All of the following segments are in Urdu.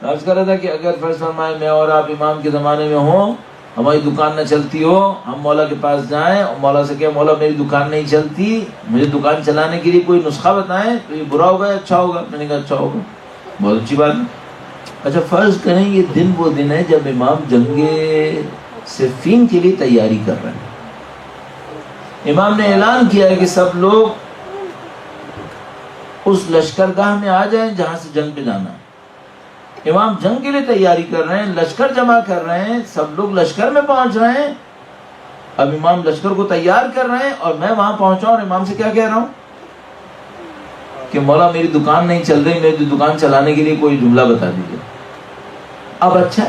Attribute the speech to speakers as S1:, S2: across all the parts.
S1: عرض کر رہا تھا کہ اگر فرض فرمائے میں اور آپ امام کے زمانے میں ہوں، ہماری دکان نہ چلتی ہو، ہم مولا کے پاس جائیں اور مولا سے کہیں مولا میری دکان نہیں چلتی، مجھے دکان چلانے کے لیے کوئی نسخہ بتائیں، تو یہ برا ہوگا یا اچھا ہوگا؟ میں نے کہا اچھا ہوگا، بہت اچھی بات ہے۔ اچھا فرض کریں یہ دن وہ دن ہے جب امام جنگ صفین کے لیے تیاری کر رہے ہیں، امام نے اعلان کیا ہے کہ سب لوگ اس لشکرگاہ میں آ جائیں جہاں سے جنگ پہ جانا ہے۔ امام جنگ کے لیے تیاری کر رہے ہیں، لشکر جمع کر رہے ہیں، سب لوگ لشکر میں پہنچ رہے ہیں، اب امام لشکر کو تیار کر رہے ہیں اور میں وہاں پہنچا اور امام سے کیا کہہ رہا ہوں کہ مولا میری دکان نہیں چل رہی، میری دکان چلانے کے لیے کوئی جملہ بتا دیجیے۔ اب اچھا ہے،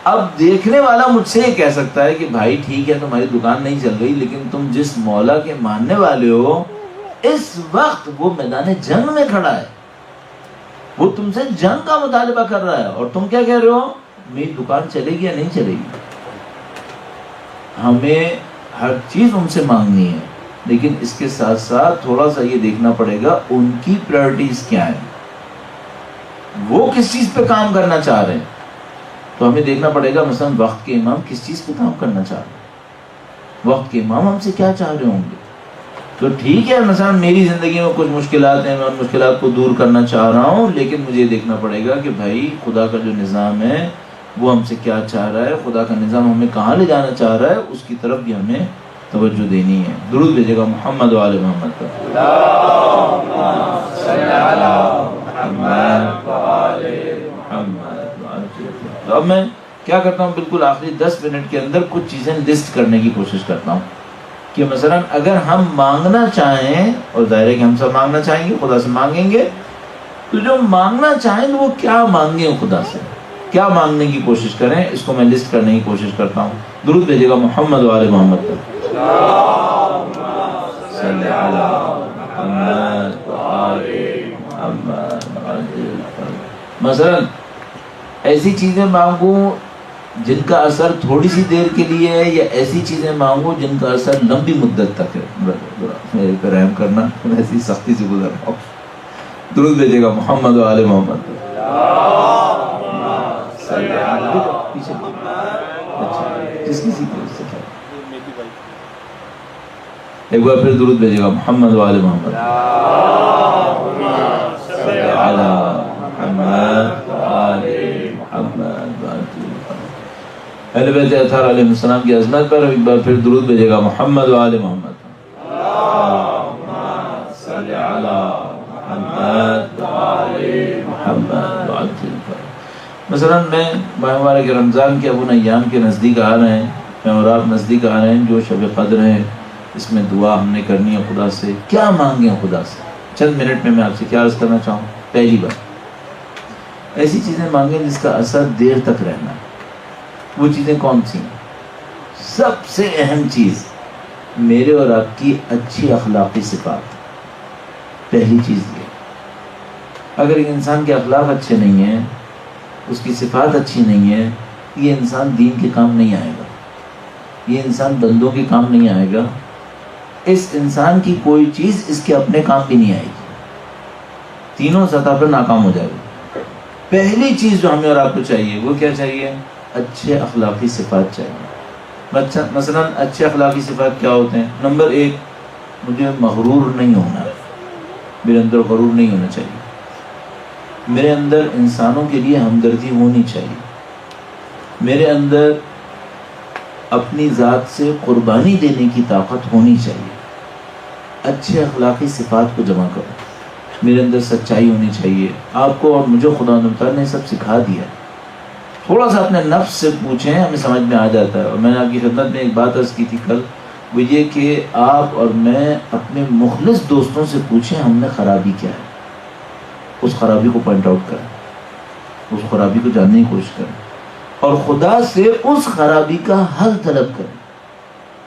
S1: اب دیکھنے والا مجھ سے یہ کہہ سکتا ہے کہ بھائی ٹھیک ہے تمہاری دکان نہیں چل رہی، لیکن تم جس مولا کے ماننے والے ہو اس وقت وہ میدان جنگ میں کھڑا ہے، وہ تم سے جنگ کا مطالبہ کر رہا ہے اور تم کیا کہہ رہے ہو میری دکان چلے گی یا نہیں چلے گی؟ ہمیں ہر چیز ان سے مانگنی ہے، لیکن اس کے ساتھ ساتھ تھوڑا سا یہ دیکھنا پڑے گا ان کی پرائرٹیز کیا ہیں، وہ کس چیز پہ کام کرنا چاہ رہے ہیں۔ تو ہمیں دیکھنا پڑے گا مثلا وقت کے امام کس چیز پہ کام کرنا چاہ رہے ہیں، وقت کے امام ہم سے کیا چاہ رہے ہوں گے۔ تو ٹھیک ہے مثلا میری زندگی میں کچھ مشکلات ہیں، میں ان مشکلات کو دور کرنا چاہ رہا ہوں، لیکن مجھے دیکھنا پڑے گا کہ بھائی خدا کا جو نظام ہے وہ ہم سے کیا چاہ رہا ہے، خدا کا نظام ہمیں کہاں لے جانا چاہ رہا ہے، اس کی طرف بھی ہمیں توجہ دینی ہے۔ درود بھیجے گا محمد و آل محمد پر۔ تو اب میں کیا کرتا ہوں، بالکل آخری 10 منٹ کے اندر کچھ چیزیں لسٹ کرنے کی کوشش کرتا ہوں کہ مثلا اگر ہم مانگنا چاہیں، اور ظاہر ہے کہ ہم سب مانگنا چاہیں گے، خدا سے مانگیں گے، تو جو مانگنا چاہیں تو وہ کیا مانگیں خدا سے، کیا مانگنے کی کوشش کریں، اس کو میں لسٹ کرنے کی کوشش کرتا ہوں۔ درود بھیجے گا محمد و آل محمد پر۔ صلی علی محمد و آل محمد۔ مثلا ایسی چیزیں مانگوں جن کا اثر تھوڑی سی دیر کے لیے ہے، یا ایسی چیزیں مانگو جن کا اثر لمبی مدت تک ہے۔ میرے پر رحم کرنا، میں ایسی سختی سے گزر رہا ہوں۔ درود بھیجے گا محمد و آل محمد۔ ایک بار پھر درود بھیجے گا محمد و آل محمد۔ اہل بیت اطہار علیہ السلام کی عظمت پر ایک بار پھر درود بھیجے گا محمد و آل محمد۔ مثلا میں ماہ مبارک رمضان کے اب ان ایام کے نزدیک آ رہے ہیں، میں اور آپ نزدیک آ رہے ہیں، جو شب قدر ہے اس میں دعا ہم نے کرنی ہے خدا سے۔ کیا مانگیں خدا سے؟ چند منٹ میں آپ سے کیا عرض کرنا چاہوں۔ پہلی بات، ایسی چیزیں مانگیں جس کا اثر دیر تک رہنا ہے۔ وہ چیزیں کون سی ہیں؟ سب سے اہم چیز میرے اور آپ کی اچھی اخلاقی صفات۔ پہلی چیز یہ، اگر ایک انسان کے اخلاق اچھے نہیں ہیں، اس کی صفات اچھی نہیں ہے، یہ انسان دین کے کام نہیں آئے گا، یہ انسان بندوں کے کام نہیں آئے گا، اس انسان کی کوئی چیز اس کے اپنے کام بھی نہیں آئے گی، تینوں سطح پر ناکام ہو جائے گا۔ پہلی چیز جو ہمیں اور آپ کو چاہیے وہ کیا چاہیے؟ اچھے اخلاقی صفات چاہیے۔ مثلا اچھے اخلاقی صفات کیا ہوتے ہیں؟ نمبر 1، مجھے مغرور نہیں ہونا، میرے اندر غرور نہیں ہونا چاہیے، میرے اندر انسانوں کے لیے ہمدردی ہونی چاہیے، میرے اندر اپنی ذات سے قربانی دینے کی طاقت ہونی چاہیے۔ اچھے اخلاقی صفات کو جمع کرو۔ میرے اندر سچائی ہونی چاہیے۔ آپ کو اور مجھے خدا تعالیٰ نے سب سکھا دیا۔ تھوڑا سا اپنے نفس سے پوچھیں، ہمیں سمجھ میں آ جاتا ہے۔ اور میں نے آپ کی خدمت میں ایک بات عرض کی تھی کل، وہ یہ کہ آپ اور میں اپنے مخلص دوستوں سے پوچھیں ہم نے خرابی کیا ہے، اس خرابی کو پوائنٹ آؤٹ کریں، اس خرابی کو جاننے کی کوشش کریں، اور خدا سے اس خرابی کا حل طلب کریں۔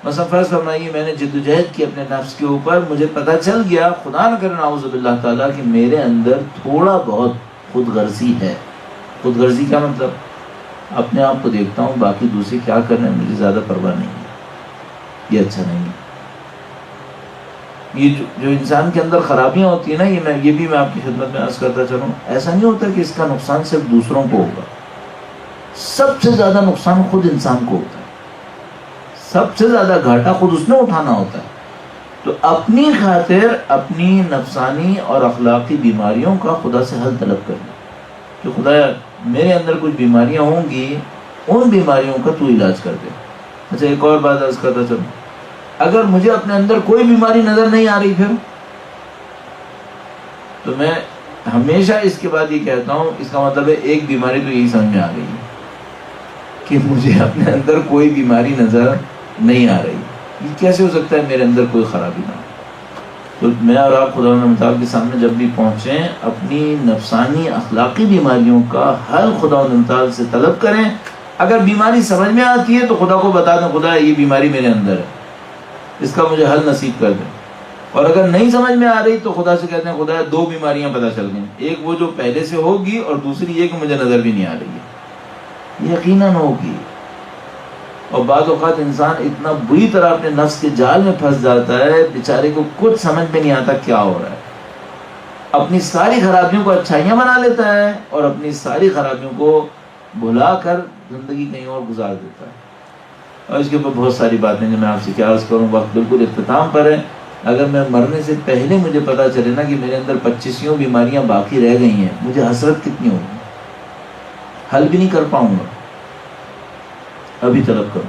S1: مثلا فرض فرمائیے میں نے جدوجہد کی اپنے نفس کے اوپر، مجھے پتہ چل گیا خدا نہ کرے نعوذ باللہ تعالیٰ کہ میرے اندر تھوڑا بہت خود غرضی ہے۔ خود غرضی کا مطلب اپنے آپ کو دیکھتا ہوں، باقی دوسرے کیا کر رہے ہیں مجھے زیادہ پرواہ نہیں ہے۔ یہ اچھا نہیں ہے. یہ جو انسان کے اندر خرابیاں ہوتی ہیں نا، یہ بھی میں آپ کی خدمت میں عرض کرتا چلوں، ایسا نہیں ہوتا کہ اس کا نقصان صرف دوسروں کو ہوگا. سب سے زیادہ نقصان خود انسان کو ہوتا ہے، سب سے زیادہ گھاٹا خود اس نے اٹھانا ہوتا ہے. تو اپنی خاطر اپنی نفسانی اور اخلاقی بیماریوں کا خدا سے حل طلب کرنا کہ خدایا میرے اندر کچھ بیماریاں ہوں گی، ان بیماریوں کا تو علاج کر دے. اچھا ایک اور بات عرض کرتا چلوں، اگر مجھے اپنے اندر کوئی بیماری نظر نہیں آ رہی پھر تو میں ہمیشہ اس کے بعد یہ کہتا ہوں، اس کا مطلب ہے ایک بیماری تو یہی سمجھ میں آ گئی ہے کہ مجھے اپنے اندر کوئی بیماری نظر نہیں آ رہی. یہ کیسے ہو سکتا ہے میرے اندر کوئی خرابی نہ ہو؟ تو میں اور آپ خدا متعال کے سامنے جب بھی پہنچیں اپنی نفسانی اخلاقی بیماریوں کا حل خدا متعال سے طلب کریں. اگر بیماری سمجھ میں آتی ہے تو خدا کو بتا دیں، خدا یہ بیماری میرے اندر ہے، اس کا مجھے حل نصیب کر دیں. اور اگر نہیں سمجھ میں آ رہی تو خدا سے کہتے ہیں خدا دو بیماریاں پتہ چل گئیں، ایک وہ جو پہلے سے ہوگی اور دوسری یہ کہ مجھے نظر بھی نہیں آ رہی ہے. یقیناً ہوگی. اور بعض اوقات انسان اتنا بری طرح اپنے نفس کے جال میں پھنس جاتا ہے، بیچارے کو کچھ سمجھ میں نہیں آتا کیا ہو رہا ہے. اپنی ساری خرابیوں کو اچھائیاں بنا لیتا ہے اور اپنی ساری خرابیوں کو بھلا کر زندگی کہیں اور گزار دیتا ہے. اور اس کے اوپر بہت ساری باتیں جو میں آپ سے کیا عرض کروں، وقت بالکل اختتام پر ہے. اگر میں مرنے سے پہلے مجھے پتا چلے نا کہ میرے اندر 25 بیماریاں باقی رہ گئی ہیں، مجھے حسرت کتنی ہوگی، حل بھی نہیں کر پاؤں گا. ابھی طلب کرو.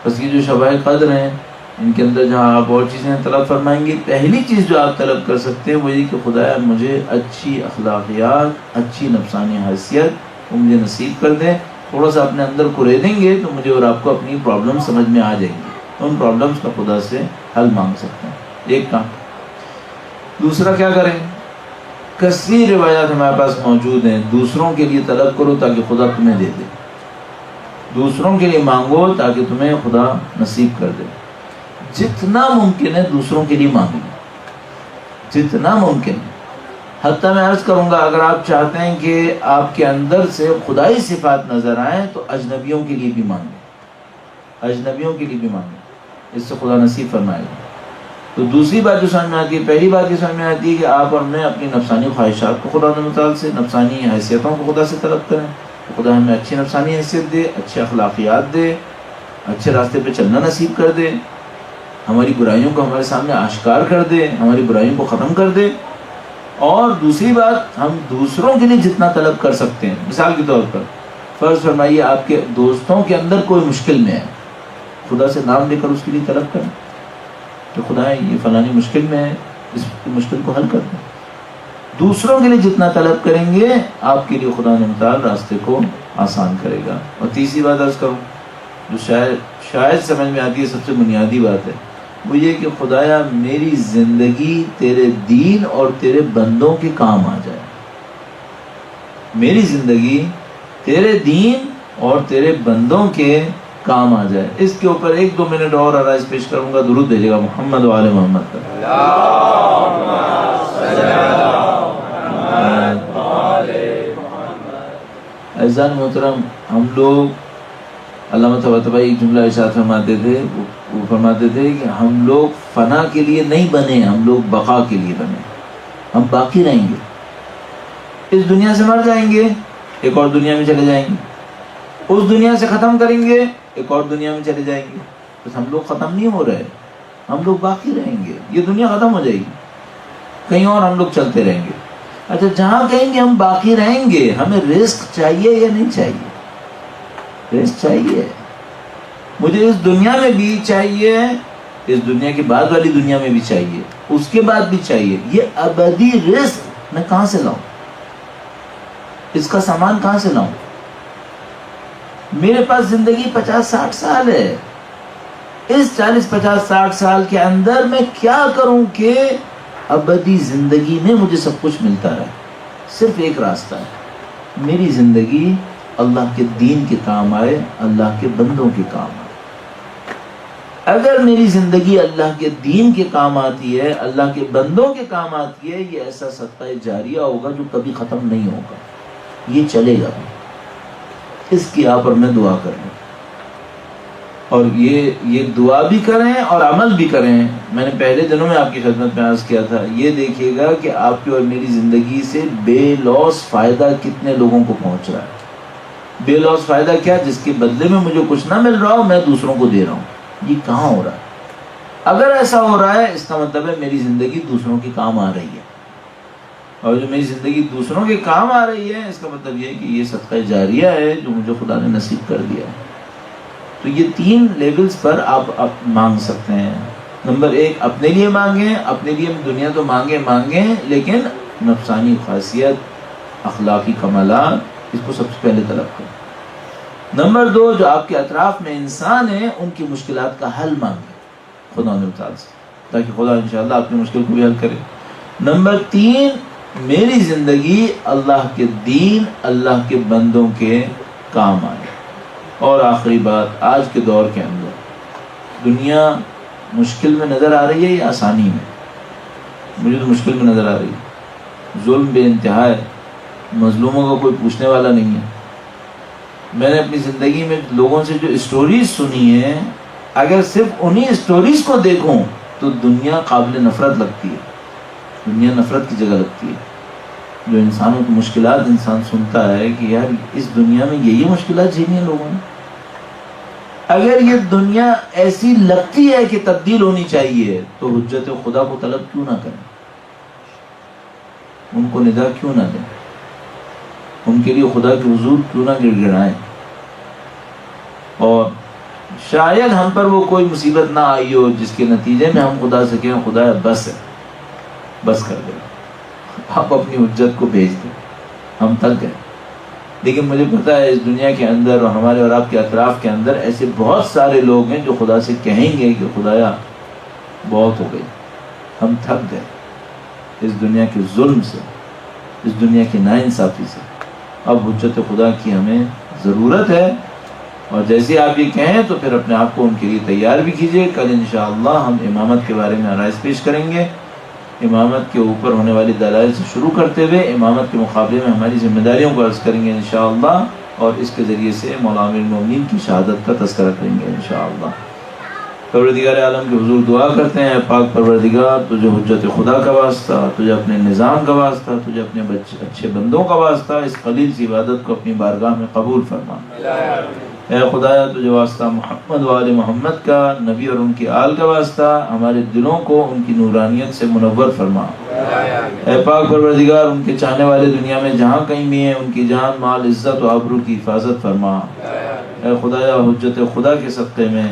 S1: بس یہ جو شبائے قدر ہیں ان کے اندر جہاں آپ اور چیزیں طلب فرمائیں گے، پہلی چیز جو آپ طلب کر سکتے ہیں وہ یہ کہ خدایا مجھے اچھی اخلاقیات، اچھی نفسانی حیثیت وہ مجھے نصیب کر دیں. تھوڑا سا اپنے اندر کو دیں گے تو مجھے اور آپ کو اپنی پرابلم سمجھ میں آ جائیں گی. ان پرابلمس کا خدا سے حل مانگ سکتے ہیں. ایک کام. دوسرا کیا کریں؟ کثیر روایات ہمارے پاس موجود ہیں، دوسروں کے لیے طلب کرو تاکہ خدا تمہیں دے دے. دوسروں کے لیے مانگو تاکہ تمہیں خدا نصیب کر دے. جتنا ممکن ہے دوسروں کے لیے مانگو، جتنا ممکن ہے. حتیٰ میں عرض کروں گا اگر آپ چاہتے ہیں کہ آپ کے اندر سے خدائی صفات نظر آئیں تو اجنبیوں کے لیے بھی مانگیں، اجنبیوں کے لیے بھی مانگیں، اس سے خدا نصیب فرمائے گا. تو دوسری بات جو سمجھ میں آتی ہے، پہلی بات یہ سمجھ میں آتی ہے کہ آپ اور میں اپنی نفسانی خواہشات کو خدا متعال سے، نفسانی حیثیتوں کو خدا سے طلب کریں. خدا ہمیں اچھی نفسانی حیثیت دے، اچھے اخلاقیات دے، اچھے راستے پہ چلنا نصیب کر دے، ہماری برائیوں کو ہمارے سامنے آشکار کر دے، ہماری برائیوں کو ختم کر دے. اور دوسری بات، ہم دوسروں کے لیے جتنا طلب کر سکتے ہیں، مثال کے طور پر فرض فرمائیے آپ کے دوستوں کے اندر کوئی مشکل میں ہے، خدا سے نام لے کر اس کے لیے طلب کریں کہ خدا یہ فلانی مشکل میں ہے، اس مشکل کو حل کر دیں. دوسروں کے لیے جتنا طلب کریں گے آپ کے لیے خدا متعال راستے کو آسان کرے گا. اور تیسری بات عرض کروں جو شاید سمجھ میں آتی ہے، سب سے بنیادی بات ہے، وہ یہ کہ خدایا میری زندگی تیرے دین اور تیرے بندوں کے کام آ جائے. میری زندگی تیرے دین اور تیرے بندوں کے کام آ جائے. اس کے اوپر 1-2 منٹ اور عرائض پیش کروں گا. درود بھیجے گا محمد و آل محمد پر. عزیزان محترم، ہم لوگ علامہ طباطبائی ایک جملہ ارشاد فرماتے تھے، وہ فرماتے تھے کہ ہم لوگ فنا کے لیے نہیں بنے، ہم لوگ بقا کے لیے بنے. ہم باقی رہیں گے، اس دنیا سے مر جائیں گے، ایک اور دنیا میں چلے جائیں گے، اس دنیا سے ختم کریں گے، ایک اور دنیا میں چلے جائیں گے. بس ہم لوگ ختم نہیں ہو رہے، ہم لوگ باقی رہیں گے. یہ دنیا ختم ہو جائے گی، کہیں اور ہم لوگ چلتے رہیں گے. اچھا جہاں کہیں گے ہم باقی رہیں گے، ہمیں رزق چاہیے یا نہیں چاہیے؟ رزق چاہیے. مجھے اس دنیا میں بھی چاہیے، اس دنیا کے بعد والی دنیا میں بھی چاہیے، اس کے بعد بھی چاہیے. یہ ابدی رزق میں کہاں سے لاؤں؟ اس کا سامان کہاں سے لاؤں؟ میرے پاس زندگی 50-60 سال ہے. اس 40-50-60 سال کے اندر میں کیا کروں کہ ابدی زندگی میں مجھے سب کچھ ملتا رہے؟ صرف ایک راستہ ہے، میری زندگی اللہ کے دین کے کام آئے، اللہ کے بندوں کے کام آئے. اگر میری زندگی اللہ کے دین کے کام آتی ہے، اللہ کے بندوں کے کام آتی ہے، یہ ایسا صدقہ جاریہ ہوگا جو کبھی ختم نہیں ہوگا، یہ چلے گا. اس کی آپ اور میں دعا کر لیں. اور یہ دعا بھی کریں اور عمل بھی کریں. میں نے پہلے دنوں میں آپ کی خدمت میں عرض کیا تھا، یہ دیکھیے گا کہ آپ کی اور میری زندگی سے بے لوث فائدہ کتنے لوگوں کو پہنچ رہا ہے. بے لوث فائدہ کیا؟ جس کے بدلے میں مجھے کچھ نہ مل رہا ہو، میں دوسروں کو دے رہا ہوں. یہ کہاں ہو رہا ہے؟ اگر ایسا ہو رہا ہے اس کا مطلب ہے میری زندگی دوسروں کے کام آ رہی ہے، اور جو میری زندگی دوسروں کے کام آ رہی ہے اس کا مطلب یہ ہے کہ یہ صدقہ جاریہ ہے جو مجھے خدا نے نصیب کر دیا ہے. تو یہ 3 لیولز پر آپ مانگ سکتے ہیں. نمبر 1 اپنے لیے مانگیں. اپنے لیے دنیا تو مانگیں لیکن نفسانی خاصیت، اخلاقی کمالات، اس کو سب سے پہلے طلب کریں. نمبر 2 جو آپ کے اطراف میں انسان ہیں ان کی مشکلات کا حل مانگیں خدا تعالیٰ سے، تاکہ خدا انشاءاللہ اپنی مشکل کو بھی حل کرے. نمبر 3 میری زندگی اللہ کے دین، اللہ کے بندوں کے کام آئے. اور آخری بات، آج کے دور کے اندر دنیا مشکل میں نظر آ رہی ہے یا آسانی میں؟ مجھے تو مشکل میں نظر آ رہی ہے. ظلم بے انتہا ہے، مظلوموں کا کوئی پوچھنے والا نہیں ہے. میں نے اپنی زندگی میں لوگوں سے جو اسٹوریز سنی ہیں، اگر صرف انہی اسٹوریز کو دیکھوں تو دنیا قابل نفرت لگتی ہے. دنیا نفرت کی جگہ لگتی ہے. جو انسانوں کی مشکلات انسان سنتا ہے کہ یار اس دنیا میں یہی مشکلات جھیلی ہیں لوگوں نے. اگر یہ دنیا ایسی لگتی ہے کہ تبدیل ہونی چاہیے تو حجت خدا کو طلب کیوں نہ کریں؟ ان کو ندا کیوں نہ دیں؟ ان کے لیے خدا کے حضور کیوں نہ گڑ گڑائیں؟ اور شاید ہم پر وہ کوئی مصیبت نہ آئی ہو جس کے نتیجے میں ہم خدا سے کہیں خدا بس ہے، بس کر دے، آپ اپنی حجت کو بھیج دیں، ہم تھک گئے. لیکن مجھے پتا ہے اس دنیا کے اندر اور ہمارے اور آپ کے اطراف کے اندر ایسے بہت سارے لوگ ہیں جو خدا سے کہیں گے کہ خدایا بہت ہو گئی، ہم تھک گئے اس دنیا کے ظلم سے، اس دنیا کی ناانصافی سے. اب حجت خدا کی ہمیں ضرورت ہے. اور جیسے آپ یہ کہیں تو پھر اپنے آپ کو ان کے لیے تیار بھی کیجئے. کل انشاءاللہ ہم امامت کے بارے میں آرائز پیش کریں گے. امامت کے اوپر ہونے والی دلائل سے شروع کرتے ہوئے امامت کے مقابلے میں ہماری ذمہ داریوں کو عرض کریں گے انشاءاللہ، اور اس کے ذریعے سے مولا امیر المومنین کی شہادت کا تذکرہ کریں گے انشاءاللہ. پروردگار عالم کے حضور دعا کرتے ہیں، پاک پروردگار تجھے حجت خدا کا واسطہ، تجھے اپنے نظام کا واسطہ، تجھے اپنے اچھے بندوں کا واسطہ اس قلیل سی عبادت کو اپنی بارگاہ میں قبول فرما. اے خدایا تجھے واسطہ محمد و آل محمد کا، نبی اور ان کی آل کا واسطہ، ہمارے دلوں کو ان کی نورانیت سے منور فرما. اے پاک پروردگار ان کے چاہنے والے دنیا میں جہاں کہیں بھی ہیں ان کی جان مال عزت و آبرو کی حفاظت فرما. اے خدایا حجت خدا کے صدقے میں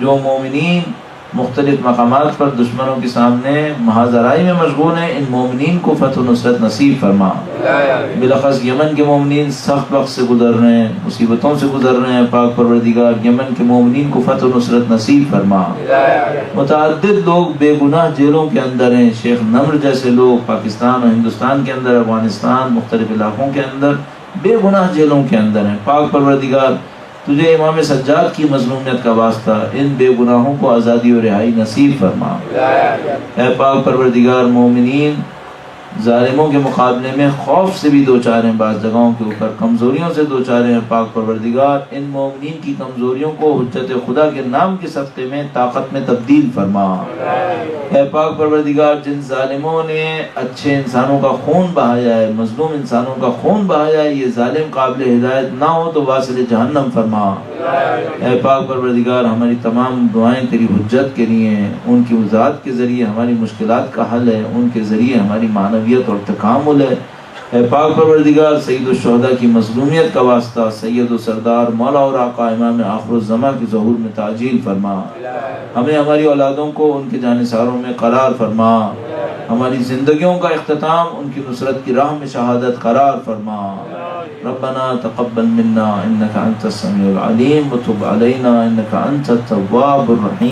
S1: جو مومنین مختلف مقامات پر دشمنوں کے سامنے محاذرائی میں مشغول ہیں، ان مومنین کو فتح و نصرت نصیب فرما. بالاخص یمن کے مومنین سخت وقت سے گزر رہے ہیں، مصیبتوں سے گزر رہے ہیں، پاک پروردگار یمن کے مومنین کو فتح و نصرت نصیب فرما. متعدد لوگ بے گناہ جیلوں کے اندر ہیں، شیخ نمر جیسے لوگ پاکستان اور ہندوستان کے اندر، افغانستان مختلف علاقوں کے اندر بے گناہ جیلوں کے اندر ہیں. پاک پروردگار تجھے امام سجاد کی مظلومیت کا واسطہ ان بے گناہوں کو آزادی و رہائی نصیب فرما. اے پاک پروردگار مومنین ظالموں کے مقابلے میں خوف سے بھی دوچار ہیں، بعض جگہوں کے اوپر کمزوریوں سے دوچار ہیں. پاک پروردگار ان مومنین کی کمزوریوں کو حجت خدا کے نام کے صدقے میں طاقت میں تبدیل فرما. اے پاک پروردگار جن ظالموں نے اچھے انسانوں کا خون بہایا ہے، مظلوم انسانوں کا خون بہایا ہے، یہ ظالم قابل ہدایت نہ ہو تو واصل جہنم فرما. اے پاک پروردگار ہماری تمام دعائیں تیری حجت کے لیے ہیں، ان کی ذات کے ذریعے ہماری مشکلات کا حل ہے، ان کے ذریعے ہماری معنویت اور تکامل ہے. اے پاک پروردگار سید الشہداء کی مظلومیت کا واسطہ سید و سردار مولا اور آقا امام آخر الزماں کے ظہور میں تعجیل فرما. ہمیں ہماری اولادوں کو ان کے جانثاروں میں قرار فرما. ہماری زندگیوں کا اختتام ان کی نصرت کی راہ میں شہادت قرار فرما. ربنا تقبل منا انك انت السميع العليم وتب علينا انك انت التواب الرحيم.